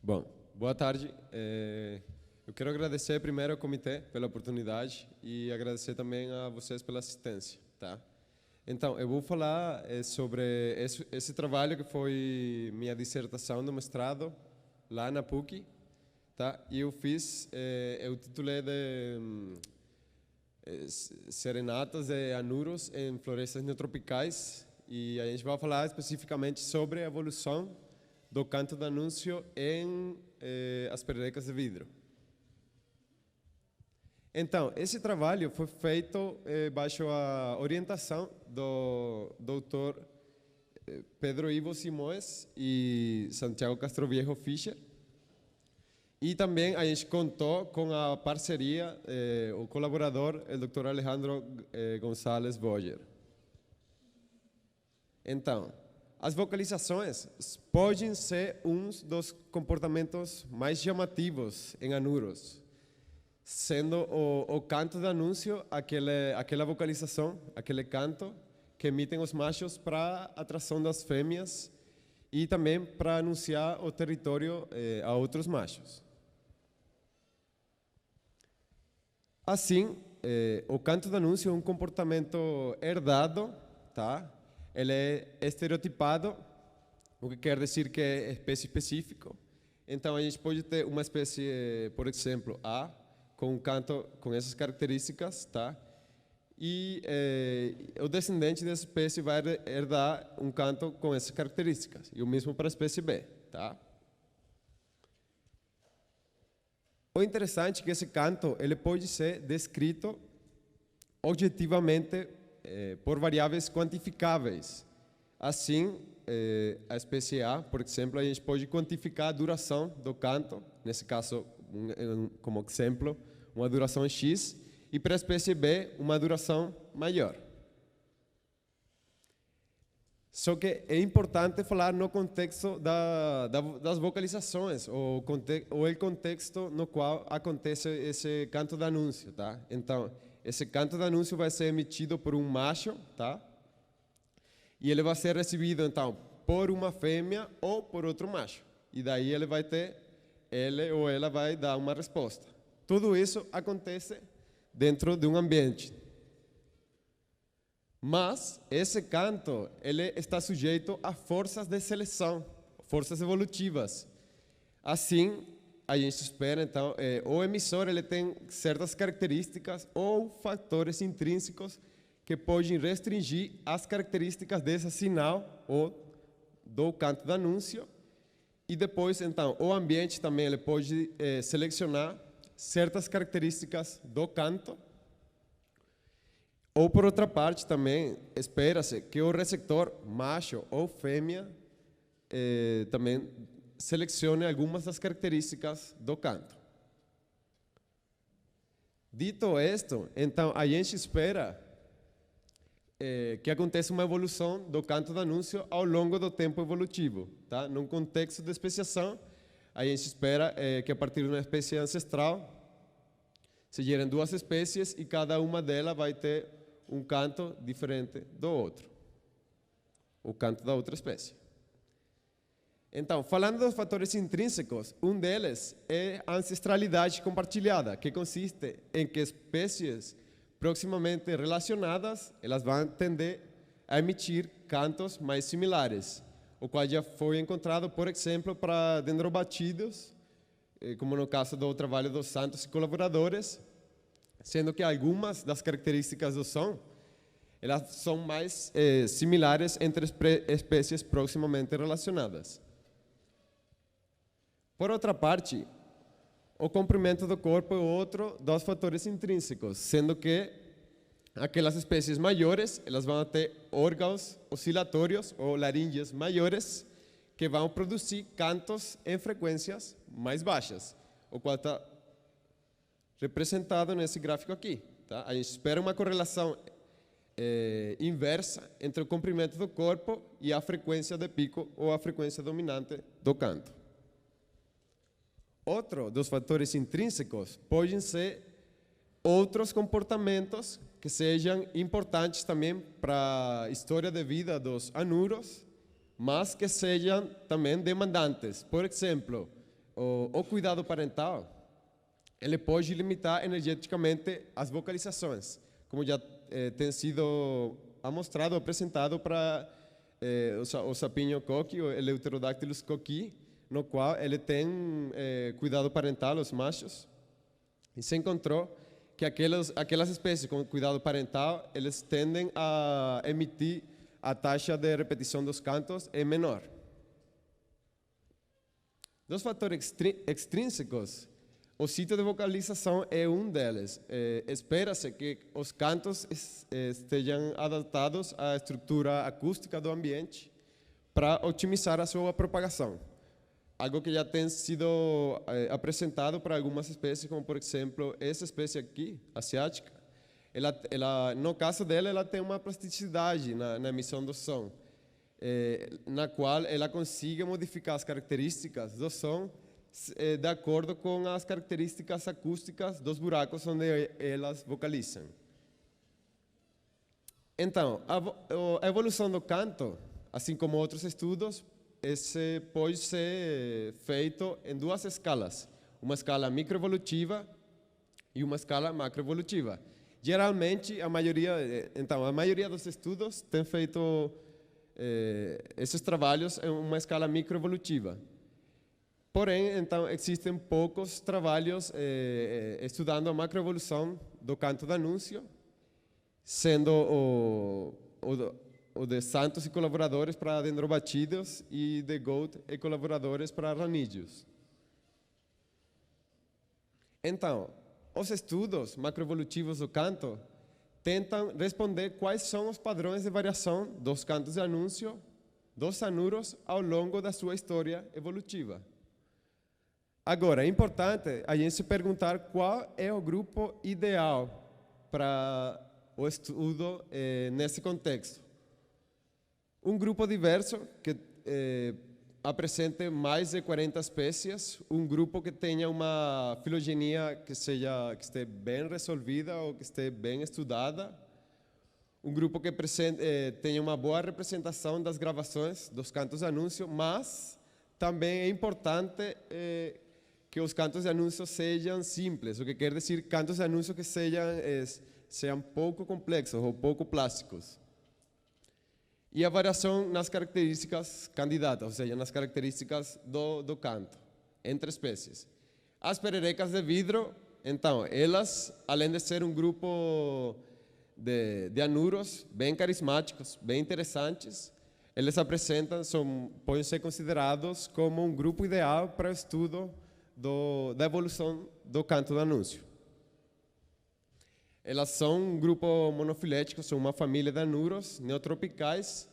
Bom, boa tarde. Eu quero agradecer primeiro ao comitê pela oportunidade e agradecer também a vocês pela assistência, tá? Então, eu vou falar sobre esse trabalho que foi minha dissertação do mestrado lá na PUC, tá? E eu fiz, eu titulei de Serenatas de Anuros em Florestas Neotropicais, e a gente vai falar especificamente sobre a evolução do canto do anúncio em as pererecas de vidro. Então, esse trabalho foi feito baixo a orientação do Dr. Pedro Ivo Simões e Santiago Castroviejo Fischer. E também a gente contou com a parceria, o colaborador, o Dr. Alejandro González Boyer. Então, as vocalizações podem ser um dos comportamentos mais chamativos em anuros, sendo o canto do anúncio aquela vocalização, aquele canto que emitem os machos para atração das fêmeas e também para anunciar o território a outros machos. Assim, o canto do anúncio é um comportamento herdado, tá? Ele é estereotipado, o que quer dizer que é espécie específico. Então, a gente pode ter uma espécie, por exemplo, A, com um canto com essas características, tá? E o descendente dessa espécie vai herdar um canto com essas características. E o mesmo para a espécie B, tá? O interessante é que esse canto ele pode ser descrito objetivamente por variáveis quantificáveis. Assim, a espécie A, por exemplo, a gente pode quantificar a duração do canto, nesse caso, como exemplo, uma duração X, e para a espécie B, uma duração maior. Só que é importante falar no contexto das vocalizações, ou o contexto no qual acontece esse canto de anúncio, tá? Então, esse canto de anúncio vai ser emitido por um macho, tá? E ele vai ser recebido, então, por uma fêmea ou por outro macho. E daí ele vai ter, ele ou ela vai dar uma resposta. Tudo isso acontece dentro de um ambiente. Mas esse canto, ele está sujeito a forças de seleção, forças evolutivas. Assim, a gente espera, então, o emissor ele tem certas características ou fatores intrínsecos que podem restringir as características desse sinal ou do canto do anúncio. E depois, então, o ambiente também ele pode selecionar certas características do canto. Ou, por outra parte, também espera-se que o receptor, macho ou fêmea, também selecione algumas das características do canto. Dito isto, então, a gente espera que aconteça uma evolução do canto do anúncio ao longo do tempo evolutivo. Tá? Num contexto de especiação, a gente espera que a partir de uma espécie ancestral se gerem duas espécies e cada uma delas vai ter um canto diferente do outro, o canto da outra espécie. Então, falando dos fatores intrínsecos, um deles é a ancestralidade compartilhada, que consiste em que espécies proximamente relacionadas, elas vão tender a emitir cantos mais similares, o qual já foi encontrado, por exemplo, para dendrobatídeos, como no caso do trabalho dos Santos e colaboradores, sendo que algumas das características do som, elas são mais similares entre espécies proximamente relacionadas. Por outra parte, o comprimento do corpo é outro dos fatores intrínsecos, sendo que aquelas espécies maiores, elas vão ter órgãos oscilatórios ou laríngeos maiores que vão produzir cantos em frequências mais baixas, o qual está representado nesse gráfico aqui. Tá? A gente espera uma correlação inversa entre o comprimento do corpo e a frequência de pico ou a frequência dominante do canto. Outro dos fatores intrínsecos podem ser outros comportamentos que sejam importantes também para a história de vida dos anuros, mas que sejam também demandantes. Por exemplo, o cuidado parental, ele pode limitar energeticamente as vocalizações, como já tem sido mostrado, apresentado para o sapinho coqui, o Eleuterodactylus coqui, no qual ele tem cuidado parental, os machos, e se encontrou que aquelas espécies com cuidado parental, eles tendem a emitir a taxa de repetição dos cantos é menor. Dos fatores extrínsecos, o sítio de vocalização é um deles. Espera-se que os cantos estejam adaptados à estrutura acústica do ambiente para otimizar a sua propagação. Algo que já tem sido apresentado para algumas espécies, como por exemplo essa espécie aqui, asiática. No caso dela, ela tem uma plasticidade na emissão do som, na qual ela consegue modificar as características do som de acordo com as características acústicas dos buracos onde elas vocalizam. Então, a evolução do canto, assim como outros estudos, pode ser feito em duas escalas, uma escala microevolutiva e uma escala macroevolutiva. Geralmente, a maioria dos estudos tem feito esses trabalhos em uma escala microevolutiva. Porém, então, existem poucos trabalhos estudando a macroevolução do canto de anúncio, sendo o de Santos e colaboradores para dendrobatidos e de Gould e colaboradores para ranídeos. Então, os estudos macroevolutivos do canto tentam responder quais são os padrões de variação dos cantos de anúncio dos anuros ao longo da sua história evolutiva. Agora, é importante a gente se perguntar qual é o grupo ideal para o estudo nesse contexto. Um grupo diverso que apresente mais de 40 espécies, um grupo que tenha uma filogenia que esteja bem resolvida ou que esteja bem estudada, um grupo que tenha uma boa representação das gravações dos cantos de anúncio, mas também é importante que os cantos de anúncio sejam simples, o que quer dizer cantos de anúncio que sejam pouco complexos ou pouco plásticos. E a variação nas características candidatas, ou seja, nas características do canto, entre espécies. As pererecas de vidro, então, elas, além de ser um grupo de anuros bem carismáticos, bem interessantes, eles podem ser considerados como um grupo ideal para o estudo da evolução do canto de anúncio. Elas são um grupo monofilético, são uma família de anuros neotropicais.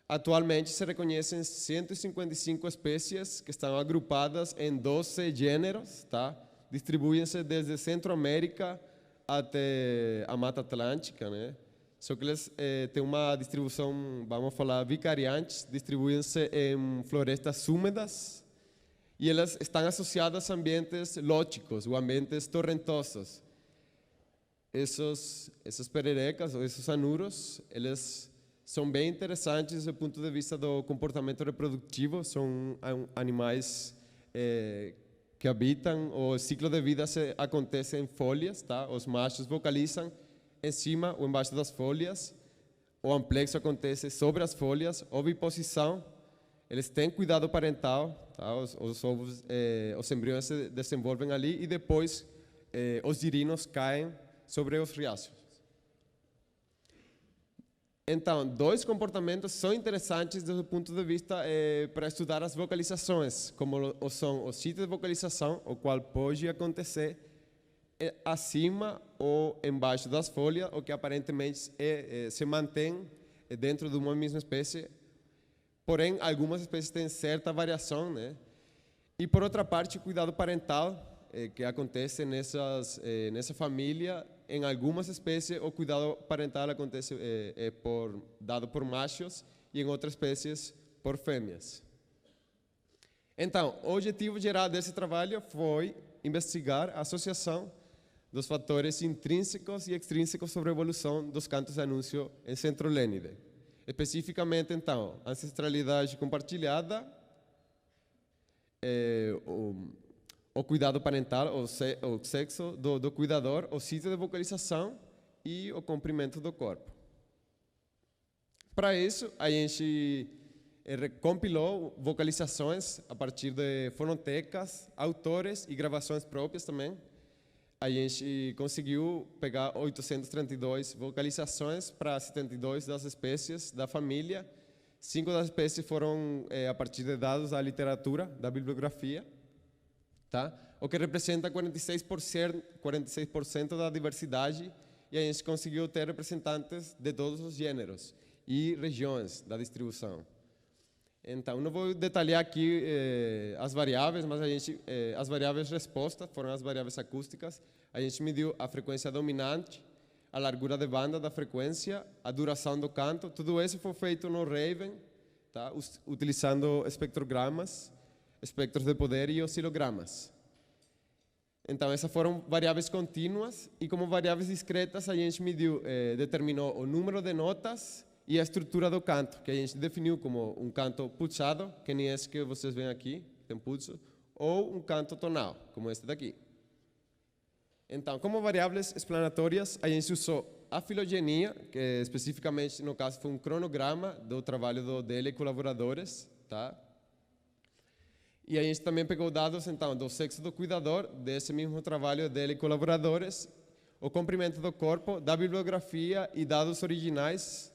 Atualmente se reconhecem 155 espécies que estão agrupadas em 12 gêneros, tá? Distribuem-se desde Centro-América até a Mata Atlântica, né? Só que eles têm uma distribuição, vamos falar, vicariante, distribuem-se em florestas úmidas e elas estão associadas a ambientes lóticos ou ambientes torrentosos. Essas pererecas ou esses anuros, eles são bem interessantes do ponto de vista do comportamento reprodutivo, são animais que habitam, o ciclo de vida acontece em folhas, tá? Os machos vocalizam em cima ou embaixo das folhas, o amplexo acontece sobre as folhas, oviposição, eles têm cuidado parental, tá? Os embriões se desenvolvem ali e depois os girinos caem sobre os riachos. Então, dois comportamentos são interessantes do ponto de vista para estudar as vocalizações, como são os sítios de vocalização, o qual pode acontecer acima ou embaixo das folhas, o que aparentemente se mantém dentro de uma mesma espécie, porém algumas espécies têm certa variação, né? E por outra parte, o cuidado parental, que acontece nessa família, em algumas espécies o cuidado parental acontece dado por machos e em outras espécies por fêmeas. Então, o objetivo geral desse trabalho foi investigar a associação dos fatores intrínsecos e extrínsecos sobre a evolução dos cantos de anúncio em Centro-Lênide. Especificamente, então, ancestralidade compartilhada, o cuidado parental, o sexo do cuidador, o sítio de vocalização e o comprimento do corpo. Para isso, a gente compilou vocalizações a partir de fonotecas, autores e gravações próprias também. A gente conseguiu pegar 832 vocalizações para 72 das espécies da família. 5 das espécies foram a partir de dados da literatura, da bibliografia, tá? O que representa 46% da diversidade, e a gente conseguiu ter representantes de todos os gêneros e regiões da distribuição. Então, não vou detalhar aqui as variáveis, mas as variáveis resposta foram as variáveis acústicas. A gente mediu a frequência dominante, a largura de banda da frequência, a duração do canto. Tudo isso foi feito no Raven, tá? Utilizando espectrogramas, espectros de poder e oscilogramas. Então, essas foram variáveis contínuas, e como variáveis discretas, a gente determinou o número de notas e a estrutura do canto, que a gente definiu como um canto pulsado, que nem esse que vocês veem aqui, tem pulso, ou um canto tonal, como este daqui. Então, como variáveis explanatórias, a gente usou a filogenia, que especificamente, no caso, foi um cronograma do trabalho do Dele e colaboradores, tá? E a gente também pegou dados, então, do sexo do cuidador, desse mesmo trabalho dele e colaboradores, o comprimento do corpo, da bibliografia e dados originais,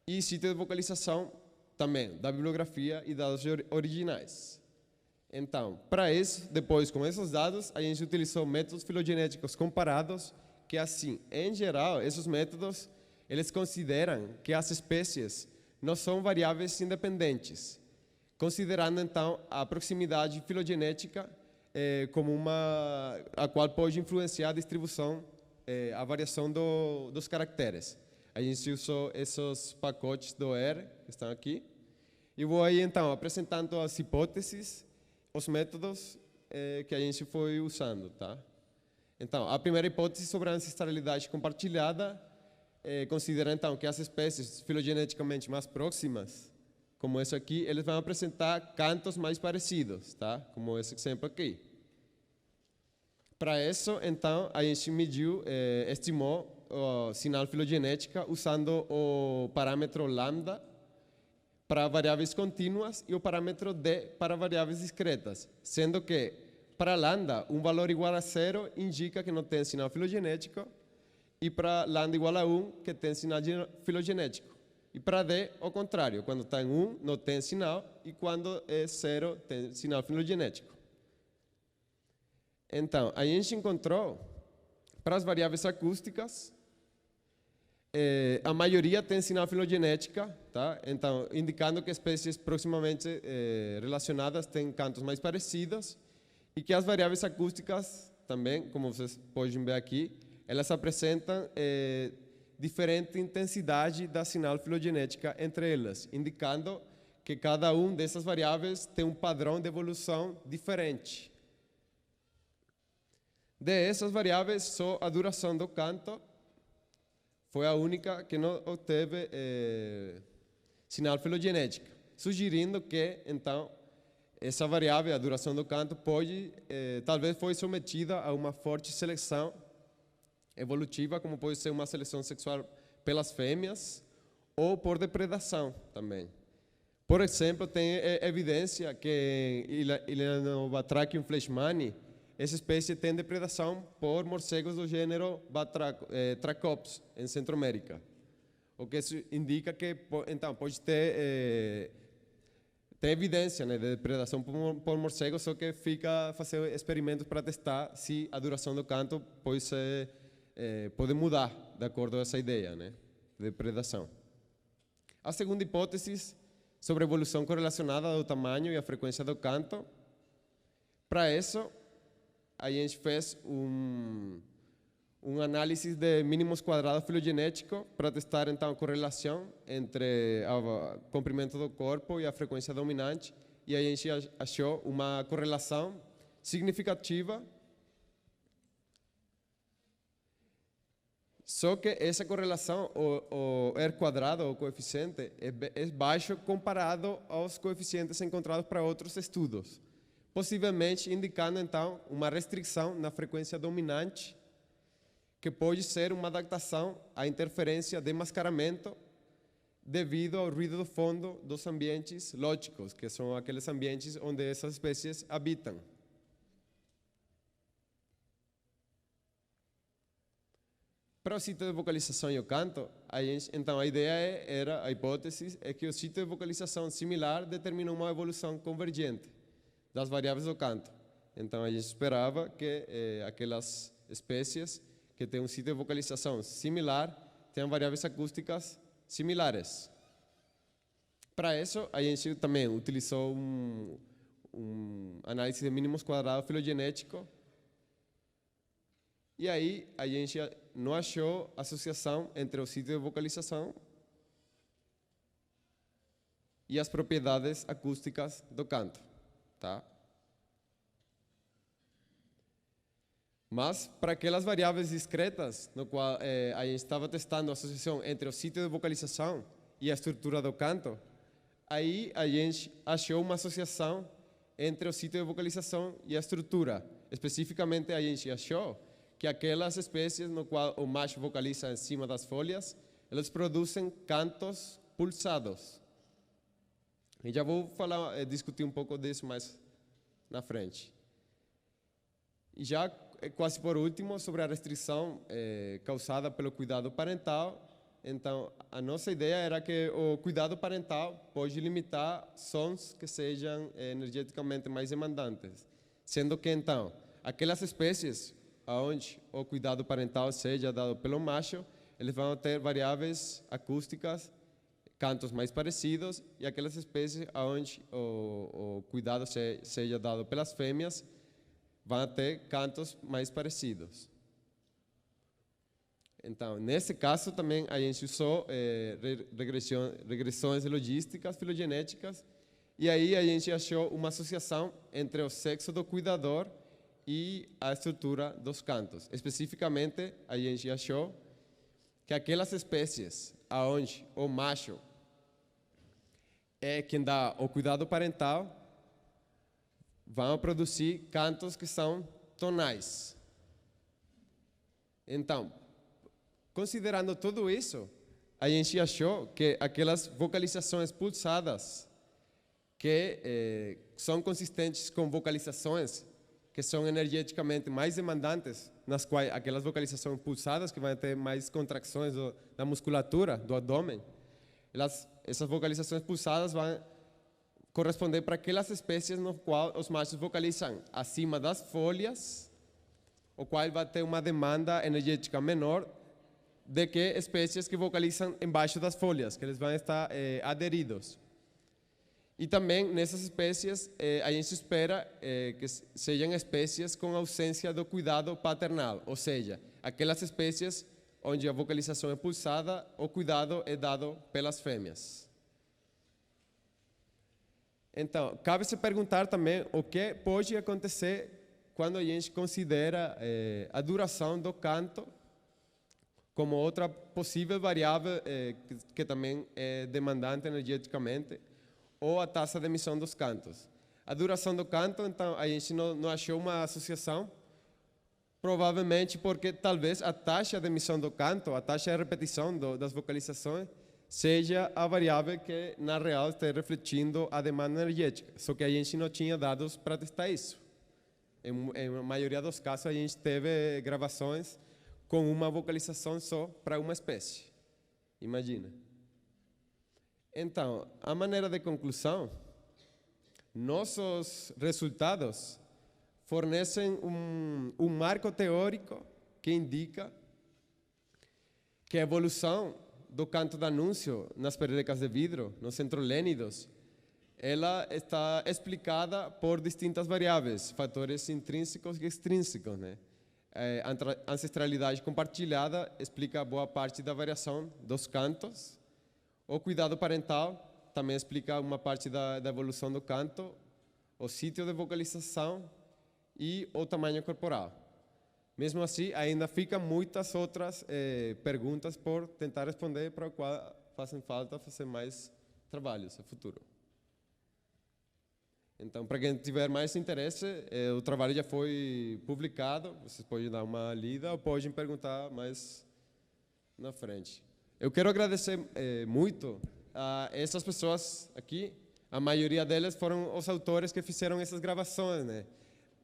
e sítio de vocalização também, da bibliografia e dados originais. Então, para isso, depois, com esses dados, a gente utilizou métodos filogenéticos comparados, que assim, em geral, esses métodos, eles consideram que as espécies não são variáveis independentes, considerando, então, a proximidade filogenética como a qual pode influenciar a distribuição, a variação dos caracteres. A gente usou esses pacotes do R, que estão aqui, e vou aí, então, apresentando as hipóteses, os métodos que a gente foi usando, tá? Então, a primeira hipótese sobre a ancestralidade compartilhada considera, então, que as espécies filogeneticamente mais próximas, como esse aqui, eles vão apresentar cantos mais parecidos, tá? Como esse exemplo aqui. Para isso, então, a gente estimou o sinal filogenética usando o parâmetro lambda para variáveis contínuas e o parâmetro D para variáveis discretas, sendo que para lambda um valor igual a 0 indica que não tem sinal filogenético, e para lambda igual a 1 que tem sinal filogenético. E para D, o contrário, quando está em 1 não tem sinal, e quando é 0 tem sinal filogenético. Então, a gente encontrou, para as variáveis acústicas, a maioria tem sinal filogenética, tá? Então, indicando que espécies proximamente relacionadas têm cantos mais parecidos, e que as variáveis acústicas também, como vocês podem ver aqui, elas apresentam diferente intensidade da sinal filogenética entre elas, indicando que cada uma dessas variáveis tem um padrão de evolução diferente. Dessas variáveis, só a duração do canto foi a única que não obteve sinal filogenética, sugerindo que, então, essa variável, a duração do canto, talvez foi submetida a uma forte seleção evolutiva, como pode ser uma seleção sexual pelas fêmeas ou por depredação também. Por exemplo, tem evidência que em Ilanobatrachium fleishmani, essa espécie tem depredação por morcegos do gênero Trachops, em Centro-América. O que isso indica que, então, pode ter evidência, né, de depredação por morcegos, só que fica fazer experimentos para testar se a duração do canto pode mudar de acordo com essa ideia, né, de depredação. A segunda hipótese sobre evolução correlacionada do tamanho e a frequência do canto. Para isso, a gente fez um análise de mínimos quadrados filogenéticos para testar, então, a correlação entre o comprimento do corpo e a frequência dominante, e a gente achou uma correlação significativa. Só que essa correlação, o R quadrado, o coeficiente, é baixo comparado aos coeficientes encontrados para outros estudos. possivelmente indicando, então, uma restrição na frequência dominante, que pode ser uma adaptação à interferência de mascaramento devido ao ruído do fundo dos ambientes lógicos, que são aqueles ambientes onde essas espécies habitam. Para o sítio de vocalização e o canto, então a ideia a hipótese é que o sítio de vocalização similar determina uma evolução convergente das variáveis do canto. Então a gente esperava que aquelas espécies que têm um sítio de vocalização similar tenham variáveis acústicas similares. Para isso, a gente também utilizou um análise de mínimos quadrados filogenético. E aí, a gente não achou associação entre o sítio de vocalização e as propriedades acústicas do canto, tá? Mas, para aquelas variáveis discretas, no qual a gente estava testando a associação entre o sítio de vocalização e a estrutura do canto, aí a gente achou uma associação entre o sítio de vocalização e a estrutura. Especificamente, a gente achou que aquelas espécies no qual o macho vocaliza em cima das folhas, elas produzem cantos pulsados. E já vou discutir um pouco disso mais na frente. E já, quase por último, sobre a restrição causada pelo cuidado parental. Então, a nossa ideia era que o cuidado parental pode limitar sons que sejam energeticamente mais demandantes, sendo que, então, aquelas espécies onde o cuidado parental seja dado pelo macho, eles vão ter variáveis acústicas, cantos mais parecidos, e aquelas espécies onde o cuidado seja dado pelas fêmeas, vão ter cantos mais parecidos. Então, nesse caso também a gente usou regressões logísticas filogenéticas, e aí a gente achou uma associação entre o sexo do cuidador e a estrutura dos cantos. Especificamente, a gente achou que aquelas espécies onde o macho é quem dá o cuidado parental vão produzir cantos que são tonais. Então, considerando tudo isso, a gente achou que aquelas vocalizações pulsadas que são consistentes com vocalizações que são energeticamente mais demandantes, nas quais aquelas vocalizações pulsadas que vão ter mais contrações da musculatura do abdômen, essas vocalizações pulsadas vão corresponder para aquelas espécies no qual os machos vocalizam acima das folhas, o qual vai ter uma demanda energética menor de que espécies que vocalizam embaixo das folhas, que eles vão estar aderidos. E também nessas espécies a gente espera que sejam espécies com ausência do cuidado paternal, ou seja, aquelas espécies onde a vocalização é pulsada, o cuidado é dado pelas fêmeas. Então, cabe se perguntar também o que pode acontecer quando a gente considera a duração do canto como outra possível variável que também é demandante energeticamente, ou a taxa de emissão dos cantos. A duração do canto, então, a gente não achou uma associação, provavelmente porque talvez a taxa de emissão do canto, a taxa de repetição das vocalizações, seja a variável que, na real, está refletindo a demanda energética. Só que a gente não tinha dados para testar isso. Em maioria dos casos, a gente teve gravações com uma vocalização só para uma espécie. Imagina. Então, a maneira de conclusão, nossos resultados fornecem um marco teórico que indica que a evolução do canto de anúncio nas perecas de vidro, nos centrolênidos, ela está explicada por distintas variáveis, fatores intrínsecos e extrínsecos, né? A ancestralidade compartilhada explica boa parte da variação dos cantos. O cuidado parental também explica uma parte da evolução do canto, o sítio de vocalização e o tamanho corporal. Mesmo assim, ainda ficam muitas outras perguntas por tentar responder, para o qual fazem falta fazer mais trabalhos no futuro. Então, para quem tiver mais interesse, o trabalho já foi publicado, vocês podem dar uma lida ou podem perguntar mais na frente. Eu quero agradecer muito a essas pessoas aqui, a maioria delas foram os autores que fizeram essas gravações, né?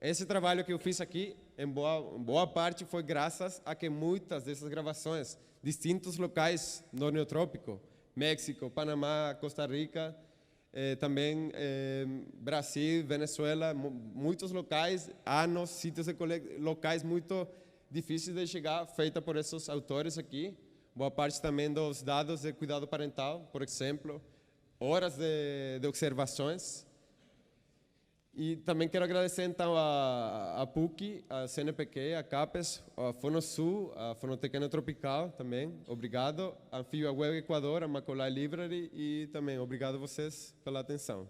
Esse trabalho que eu fiz aqui, em boa parte, foi graças a que muitas dessas gravações, distintos locais no Neotrópico, México, Panamá, Costa Rica, também Brasil, Venezuela, muitos locais, anos, sítios locais muito difíceis de chegar, feita por esses autores aqui. Boa parte também dos dados de cuidado parental, por exemplo, horas de observações. E também quero agradecer, então, a PUC, a CNPq, a CAPES, a Fonosul, a Fonoteca Neotropical também. Obrigado. A Anfibia Web Equador, a Macaulay Library e também obrigado a vocês pela atenção.